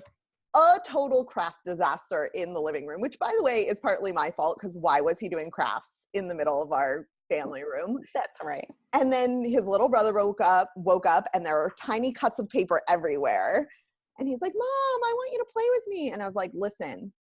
a total craft disaster in the living room, which by the way is partly my fault because why was he doing crafts in the middle of our family room? That's right. And then his little brother woke up and there were tiny cuts of paper everywhere. And he's like, Mom, I want you to play with me. And I was like, listen,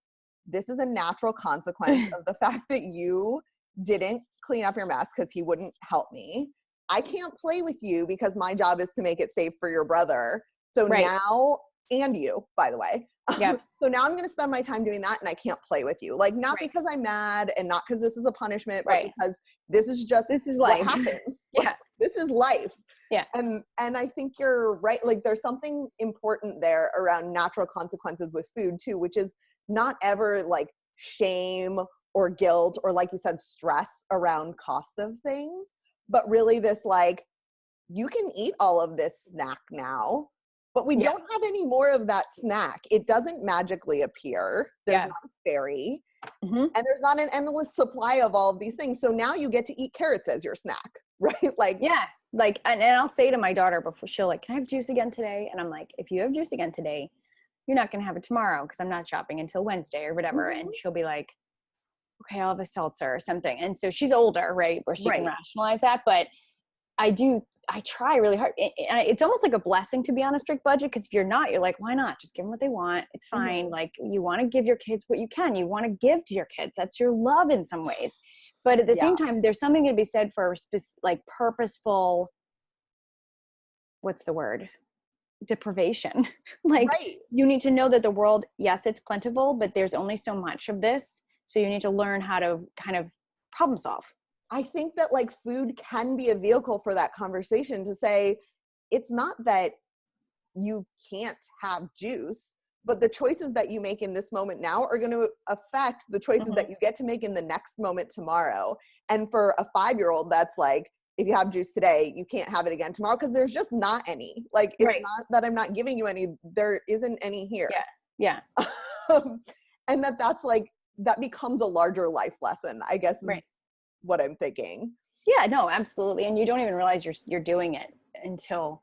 this is a natural consequence of the fact that you didn't clean up your mess because he wouldn't help me. I can't play with you because my job is to make it safe for your brother. So now, and you, by the way. So now I'm going to spend my time doing that and I can't play with you. Like, not because I'm mad and not because this is a punishment, but because this is life. What happens. This is life. Yeah. And I think you're right. Like there's something important there around natural consequences with food too, which is not ever like shame or guilt or like you said, stress around cost of things, but really this like, you can eat all of this snack now, but we don't have any more of that snack. It doesn't magically appear. There's not a fairy and there's not an endless supply of all of these things. So now you get to eat carrots as your snack, right? Like, like, and I'll say to my daughter before she'll like, can I have juice again today? And I'm like, if you have juice again today, you're not going to have it tomorrow because I'm not shopping until Wednesday or whatever. And she'll be like, okay, I'll have a seltzer or something. And so she's older, right, where she can Right. rationalize that. But I try really hard. And it's almost like a blessing to be on a strict budget, because if you're not, you're like, why not? Just give them what they want. It's fine. Mhm. Like, you want to give your kids what you can. You want to give to your kids. That's your love in some ways. But at the Yeah. same time, there's something to be said for like purposeful, what's the word? Deprivation. Like, Right. you need to know that the world, yes, it's plentiful, but there's only so much of this. So you need to learn how to kind of problem solve. I think that like food can be a vehicle for that conversation to say, it's not that you can't have juice, but the choices that you make in this moment now are going to affect the choices Mhm. that you get to make in the next moment tomorrow. And for a 5-year-old, that's like, if you have juice today, you can't have it again tomorrow, because there's just not any. Like, it's Right. not that I'm not giving you any, there isn't any here. Yeah. And that's like, that becomes a larger life lesson, I guess, is Right. what I'm thinking. Yeah, no, absolutely. And you don't even realize you're doing it until,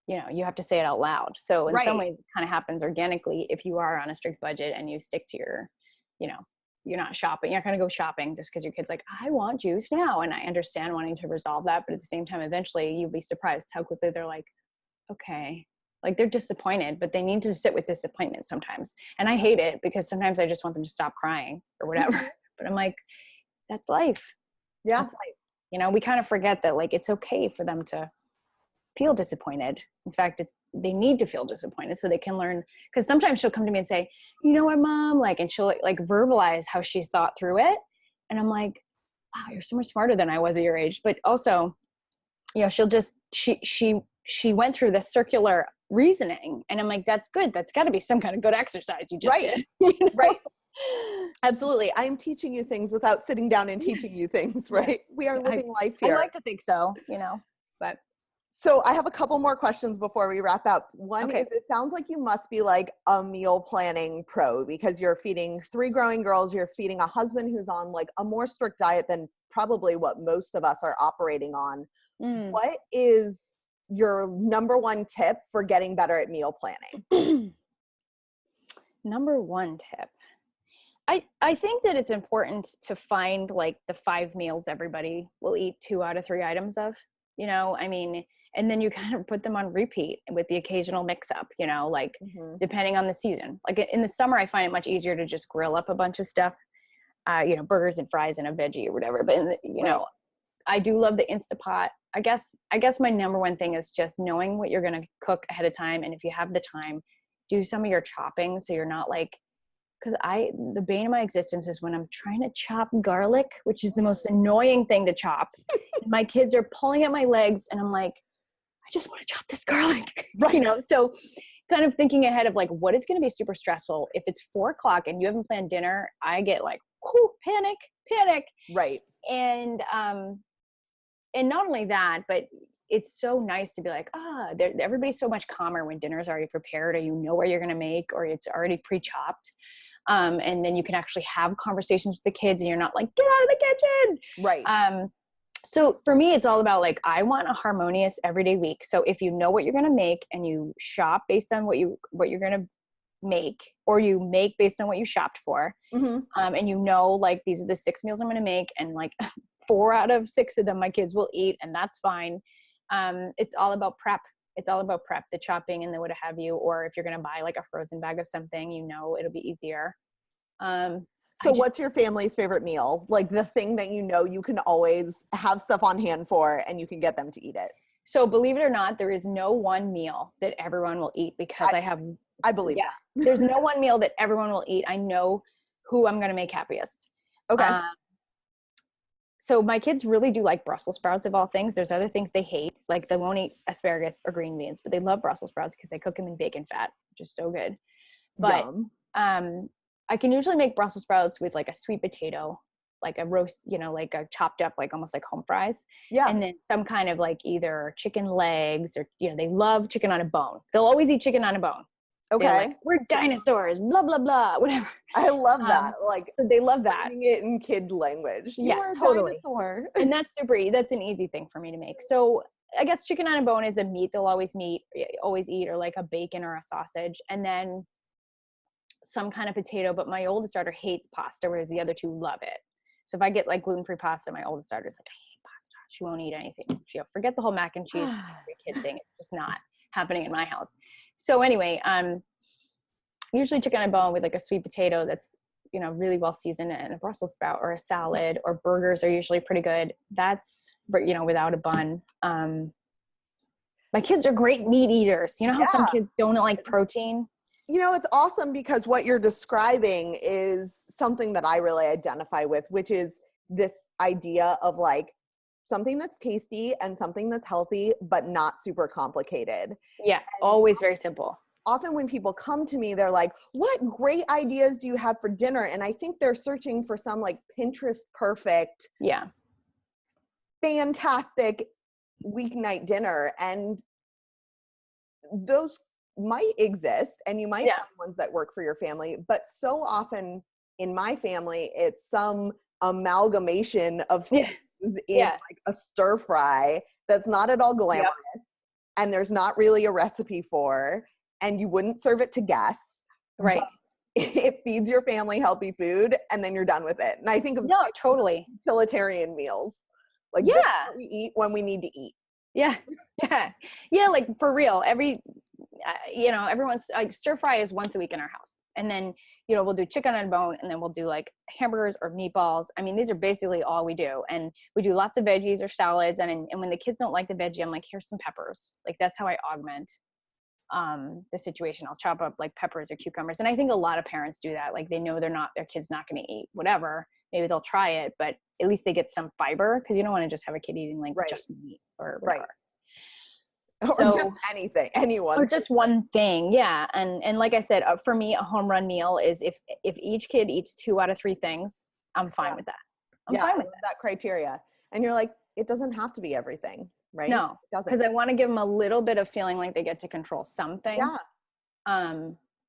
you have to say it out loud. So in some Right. ways, it kind of happens organically if you are on a strict budget and you stick to your, you're not shopping. You're not going to go shopping just because your kid's like, I want juice now. And I understand wanting to resolve that. But at the same time, eventually you'll be surprised how quickly they're like, okay. Like, they're disappointed, but they need to sit with disappointment sometimes. And I hate it, because sometimes I just want them to stop crying or whatever. But I'm like, that's life. Yeah. That's life. We kind of forget that, like, it's okay for them to feel disappointed. In fact, they need to feel disappointed so they can learn. Because sometimes she'll come to me and say, you know what, Mom, like, and she'll like verbalize how she's thought through it. And I'm like, wow, you're so much smarter than I was at your age. But also, she'll just, she went through this circular reasoning. And I'm like, that's good. That's gotta be some kind of good exercise you just Right. did. Right. Absolutely. I'm teaching you things without sitting down and teaching you things, right? We are living life I here. like to think so, but. So I have a couple more questions before we wrap up. One Okay. is, it sounds like you must be like a meal planning pro, because you're feeding 3 growing girls, you're feeding a husband who's on like a more strict diet than probably what most of us are operating on. What is your number one tip for getting better at meal planning? Number one tip. I think that it's important to find like the 5 meals everybody will eat 2 out of 3 items of, and then you kind of put them on repeat with the occasional mix up, like depending on the season. Like in the summer, I find it much easier to just grill up a bunch of stuff, burgers and fries and a veggie or whatever. But I do love the Instapot. I guess my number one thing is just knowing what you're going to cook ahead of time. And if you have the time, do some of your chopping. So you're not like, because the bane of my existence is when I'm trying to chop garlic, which is the most annoying thing to chop. My kids are pulling at my legs and I'm like, I just want to chop this garlic, Right. So kind of thinking ahead of like, what is going to be super stressful? If it's 4:00 and you haven't planned dinner, I get like, panic. Right. And not only that, but it's so nice to be like, everybody's so much calmer when dinner's already prepared, or you know what you're going to make, or it's already pre-chopped. And then you can actually have conversations with the kids and you're not like, get out of the kitchen. Right. So for me, it's all about like, I want a harmonious everyday week. So if you know what you're going to make and you shop based on what you're going to make, or you make based on what you shopped for, and like, these are the 6 meals I'm going to make, and like 4 out of 6 of them my kids will eat, and that's fine. It's all about prep. It's all about prep, the chopping and the what have you. Or if you're going to buy like a frozen bag of something, it'll be easier. So what's your family's favorite meal? Like the thing that you can always have stuff on hand for and you can get them to eat it. So believe it or not, there is no one meal that everyone will eat, because I believe that. There's no one meal that everyone will eat. I know who I'm going to make happiest. Okay. So my kids really do like Brussels sprouts of all things. There's other things they hate, like they won't eat asparagus or green beans, but they love Brussels sprouts because they cook them in bacon fat, which is so good. But I can usually make Brussels sprouts with like a sweet potato, like a roast, like a chopped up, like almost like home fries. Yeah. And then some kind of like either chicken legs or, they love chicken on a bone. They'll always eat chicken on a bone. Okay. Like, we're dinosaurs, blah, blah, blah, whatever. I love that. Like, they love that. Putting it in kid language. Yeah, You're a totally. dinosaur. And that's that's an easy thing for me to make. So I guess chicken on a bone is a meat they'll always eat, or like a bacon or a sausage. And then some kind of potato, but my oldest daughter hates pasta, whereas the other two love it. So if I get like gluten-free pasta, my oldest daughter's like, I hate pasta. She won't eat anything. She'll forget the whole mac and cheese kid thing. It's just not happening in my house. So anyway, usually chicken and bone with like a sweet potato that's, you know, really well seasoned, and a Brussels sprout or a salad, or burgers are usually pretty good. That's, you know, without a bun. My kids are great meat eaters. You know how some kids don't like protein? You know, it's awesome because what you're describing is something that I really identify with, which is this idea of like something that's tasty and something that's healthy, but not super complicated. Yeah, always very simple. Often when people come to me, they're like, what great ideas do you have for dinner? And I think they're searching for some like Pinterest perfect, fantastic weeknight dinner. And those might exist, and you might find ones that work for your family. But so often in my family, it's some amalgamation of things in like a stir fry that's not at all glamorous, and there's not really a recipe for, and you wouldn't serve it to guests. Right. It feeds your family healthy food, and then you're done with it. And I think of totally utilitarian meals. Like, this is what we eat when we need to eat. Yeah. Like for real, you know, everyone's like, stir fry is once a week in our house. And then, you know, we'll do chicken and bone, and then we'll do like hamburgers or meatballs. I mean, these are basically all we do. And we do lots of veggies or salads. And when the kids don't like the veggie, I'm like, here's some peppers. Like, that's how I augment the situation. I'll chop up like peppers or cucumbers. And I think a lot of parents do that. Like, they know their kid's not going to eat whatever. Maybe they'll try it, but at least they get some fiber, because you don't want to just have a kid eating like just meat or whatever. Or just anything, anyone. Or just one thing. Yeah. And like I said, for me, a home run meal is if each kid eats 2 out of 3 things, I'm fine with that. I'm fine with that criteria. And you're like, it doesn't have to be everything, right? No, because I want to give them a little bit of feeling like they get to control something. Yeah.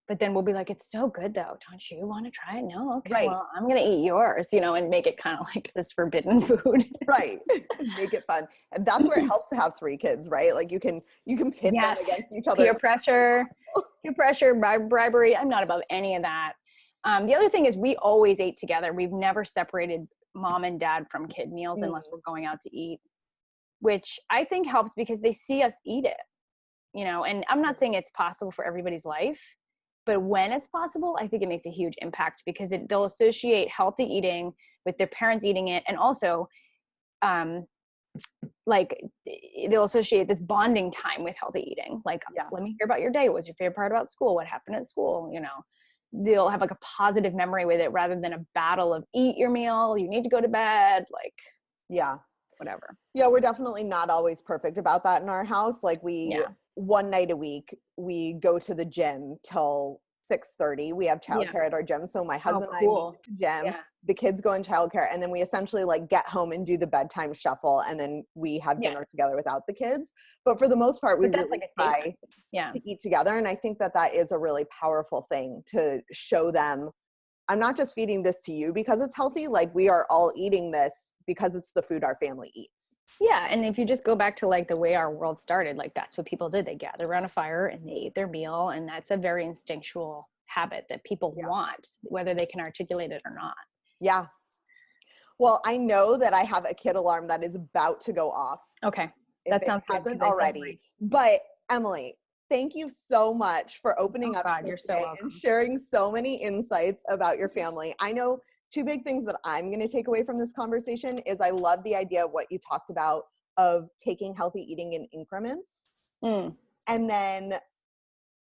But then we'll be like, it's so good though. Don't you want to try it? No. Okay. Well, I'm going to eat yours, you know, and make it kind of like this forbidden food. Right. Make it fun. And that's where it helps to have 3 kids, right? Like, you can pit them against each other. Peer pressure, bribery. I'm not above any of that. The other thing is, we always ate together. We've never separated mom and dad from kid meals unless we're going out to eat, which I think helps because they see us eat it, you know. And I'm not saying it's possible for everybody's life, but when it's possible, I think it makes a huge impact, because they'll associate healthy eating with their parents eating it. And also, like, they'll associate this bonding time with healthy eating. Like, let me hear about your day. What was your favorite part about school? What happened at school? You know, they'll have like a positive memory with it, rather than a battle of eat your meal, you need to go to bed. Like, whatever. Yeah, we're definitely not always perfect about that in our house. Like, one night a week, we go to the gym till 6:30. We have childcare at our gym. So my husband and I meet at the gym, the kids go in childcare, and then we essentially like get home and do the bedtime shuffle, and then we have dinner together without the kids. But for the most part, we really try to eat together. And I think that is a really powerful thing to show them. I'm not just feeding this to you because it's healthy. Like, we are all eating this because it's the food our family eats. Yeah. And if you just go back to like the way our world started, like, that's what people did. They gathered around a fire and they ate their meal. And that's a very instinctual habit that people want, whether they can articulate it or not. Yeah. Well, I know that I have a kid alarm that is about to go off. Okay. That sounds good. Hasn't already. But Emily, thank you so much for opening up you're so welcome. And sharing so many insights about your family. I know 2 big things that I'm going to take away from this conversation is I love the idea of what you talked about of taking healthy eating in increments. And then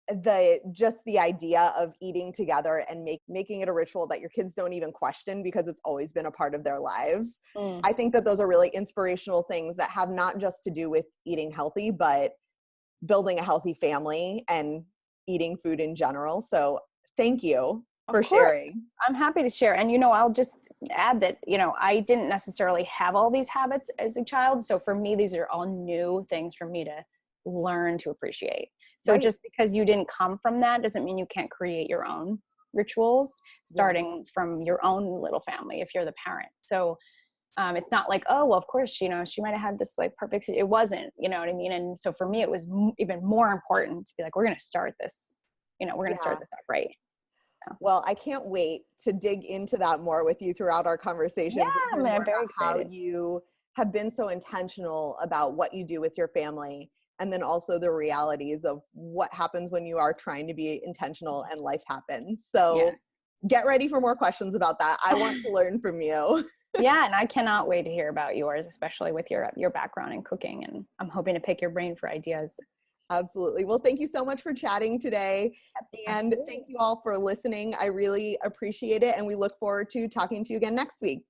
the idea of eating together and making it a ritual that your kids don't even question because it's always been a part of their lives. I think that those are really inspirational things that have not just to do with eating healthy, but building a healthy family and eating food in general. So thank you for sharing. I'm happy to share. And, you know, I'll just add that, you know, I didn't necessarily have all these habits as a child. So for me, these are all new things for me to learn to appreciate. So just because you didn't come from that doesn't mean you can't create your own rituals, starting from your own little family if you're the parent. So it's not like, oh, well, of course, you know, she might have had this like perfect, it wasn't, you know what I mean? And so for me, it was even more important to be like, we're going to start this, you know, we're going to start this up right. Well, I can't wait to dig into that more with you throughout our conversations. Yeah, And hear I'm more very about how excited. you have been so intentional about what you do with your family, and then also the realities of what happens when you are trying to be intentional and life happens. So Yes. get ready for more questions about that. I want to learn from you. Yeah, and I cannot wait to hear about yours, especially with your background in cooking. And I'm hoping to pick your brain for ideas. Absolutely. Well, thank you so much for chatting today. And Absolutely. thank you all for listening. I really appreciate it. And we look forward to talking to you again next week.